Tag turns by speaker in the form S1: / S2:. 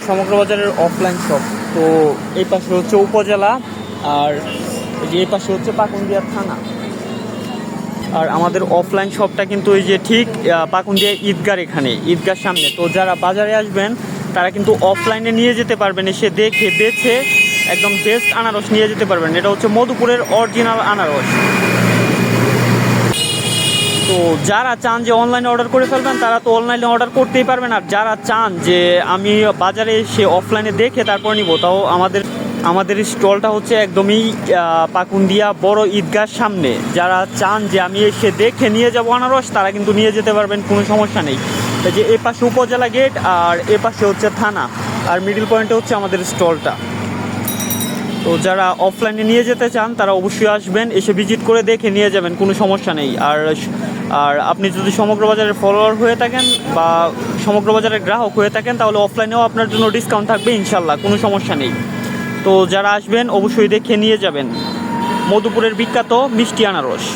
S1: সমগ্র বাজারের offline shop. তো এই পাশে হচ্ছে উপজেলা, আর এই যে এই পাশে হচ্ছে পাকুন্দিয়া থানা। আর আমাদের অফলাইন শপটা কিন্তু এই যে ঠিক পাকুন্দিয়া ঈদগার, এখানে ঈদগার সামনে। তো যারা বাজারে আসবেন তারা কিন্তু অফলাইনে নিয়ে যেতে পারবেন, এসে দেখে বেছে একদম বেস্ট আনারস নিয়ে যেতে পারবেন। এটা হচ্ছে মধুপুরের অরিজিনাল আনারস। তো যারা চান যে অনলাইনে অর্ডার করে ফেলবেন তারা তো অনলাইনে অর্ডার করতেই পারবেন, আর যারা চান যে আমি বাজারে এসে অফলাইনে দেখে তারপর নিব, তাও আমাদের স্টলটা হচ্ছে একদমই পাকুন্দিয়া বড় ঈদগার সামনে। যারা চান যে আমি এসে দেখে নিয়ে যাব আনারস, তারা কিন্তু নিয়ে যেতে পারবেন, কোনো সমস্যা নেই। যে এ পাশে উপজেলা গেট আর এ পাশে হচ্ছে থানা, আর মিডল পয়েন্টে হচ্ছে আমাদের স্টলটা। তো যারা অফলাইনে নিয়ে যেতে চান তারা অবশ্যই আসবেন, এসে ভিজিট করে দেখে নিয়ে যাবেন, কোনো সমস্যা নেই। আর আপনি যদি সমগ্র বাজারের ফলোয়ার হয়ে থাকেন বা সমগ্র বাজারের গ্রাহক হয়ে থাকেন, তাহলে অফলাইনেও আপনার জন্য ডিসকাউন্ট থাকবে ইনশাল্লাহ, কোনো সমস্যা নেই। তো যারা আসবেন অবশ্যই দেখে নিয়ে যাবেন মধুপুরের বিখ্যাত মিষ্টি আনারস।